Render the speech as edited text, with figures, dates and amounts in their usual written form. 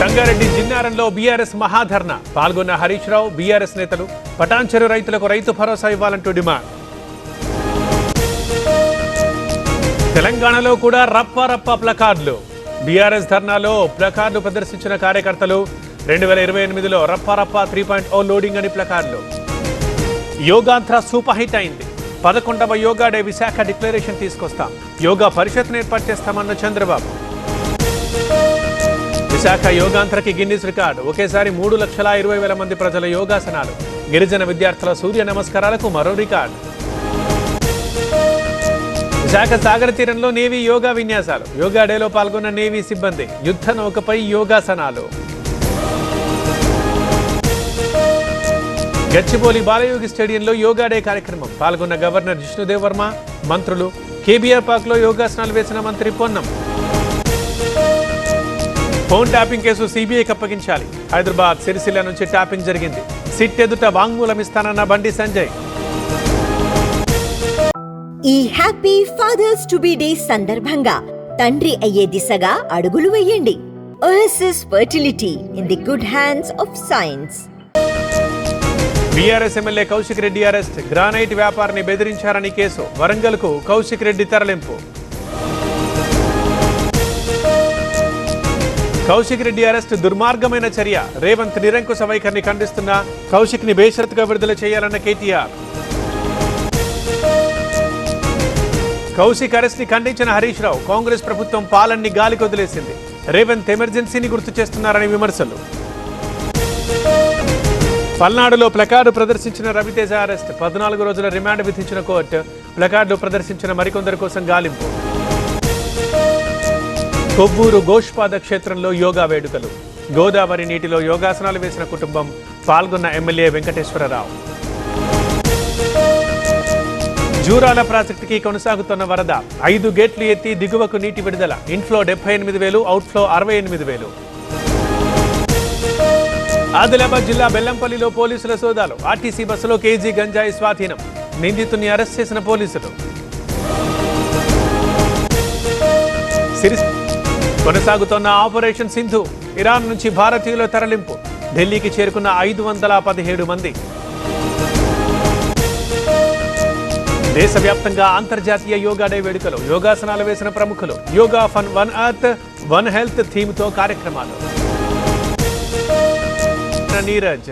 Sangareddy జిన్నారంలో BRS maha dharna పాల్గొన్న Harish Rao BRS నేతలు పటాన్చెరు రైతులకు రైతు భరోసా ఇవ్వాలంటూ డిమాండ్. తెలంగాణలో కూడా రప్ప ప్లకార్డులు. బీఆర్ఎస్ ధర్నాలో ప్లకార్డులు ప్రదర్శించిన కార్యకర్తలు 2028లో రప్ప 3.0 లోడింగ్ అని ప్లకార్డులు. యోగాంధ్ర సూపర్ హిట్ అయింది. 11వ యోగా డే విశాఖ డిక్లరేషన్ తీసుకొస్తాం. యోగా పరిషత్ను ఏర్పాటు చేస్తామన్న చంద్రబాబు. విశాఖ యోగాంధ్రకి గిన్నిస్ రికార్డు. ఒకేసారి 3,20,000 మంది ప్రజల యోగాసనాలు. గిరిజన విద్యార్థుల సూర్య నమస్కారాలకు మరో రికార్డు. విశాఖ సాగర తీరంలో నేవీ యోగా విన్యాసాలు. యోగా డేలో పాల్గొన్న నేవీ సిబ్బంది. యుద్ధ నౌకపై యోగాసనాలు. గచ్చిబౌలి బాలయోగి స్టేడియంలో యోగా డే కార్యక్రమం. పాల్గొన్న గవర్నర్ జిష్ణుదేవ్ వర్మ, మంత్రులు. కేబీఆర్ పార్క్ లో యోగాసనాలు వేసిన మంత్రి పొన్నం. ఫోన్ ట్యాపింగ్ కేసు సీబీఐకి అప్పగించాలి. హైదరాబాద్ సిరిసిల్ల నుంచి ట్యాపింగ్ జరిగింది. సిట్ ఎదుట వాంగ్మూలం ఇస్తానన్న బండి సంజయ్. ఈ happy fathers to be day సందర్భంగా తండ్రి అయ్యే దిశగా అడుగులు వేయండి. OSS fertility in the good hands of science. BRS MLA Kaushik Reddy arrest. Granite వ్యాపారిని బెదిరించారని కేసు. వరంగల్కు కౌశిక్ రెడ్డి తరలింపు. కౌశిక్ రెడ్డి అరెస్ట్ దుర్మార్గమైన చర్య. రేవంత్ నిరంకుశ వైఖరిని ఖండిస్తున్న కౌశిక్ ని బేషరతుగా విడుదల చేయాలన్న కేటీఆర్. కౌశిక్ అరెస్ట్ ని ఖండించిన హరీష్ రావు. కాంగ్రెస్ ప్రభుత్వం పాలన్ని గాలికి వదిలేసింది. రేవంత్ ఎమర్జెన్సీని గుర్తు చేస్తున్నారని విమర్శలు. పల్నాడులో ప్లకార్డు ప్రదర్శించిన రవితేజ అరెస్ట్. 14 రోజుల రిమాండ్ విధించిన కోర్టు. ప్లకార్డు ప్రదర్శించిన మరికొందరి కోసం గాలింపు. కొవ్వూరు గోష్పాద క్షేత్రంలో యోగా వేడుకలు. గోదావరి నీటిలో యోగాసనాలు వేసిన కుటుంబం. పాల్గొన్న ఎమ్మెల్యే వెంకటేశ్వరరావు. జూరాల ప్రాజెక్టుకి కొనసాగుతున్న వరద. 5 గేట్లు ఎత్తి దిగువకు నీటి విడుదల. Inflow 78,000, outflow 68,000. ఆదిలాబాద్ జిల్లా బెల్లంపల్లిలో పోలీసుల సోదాలు. ఆర్టీసీ బస్సులో కేజీ గంజాయి స్వాధీనం. నిందితుడిని అరెస్ట్ చేసిన పోలీసులు. కొనసాగుతున్న ఆపరేషన్ సింధు. ఇరాన్ నుంచి భారతీయుల తరలింపు. ఢిల్లీకి చేరుకున్న 517 మంది. దేశవ్యాప్తంగా అంతర్జాతీయ యోగా డే వేడుకలు. యోగాసనాలు వేసిన ప్రముఖులు. Yoga for one earth one health థీమ్తో కార్యక్రమాలు. నీరజ్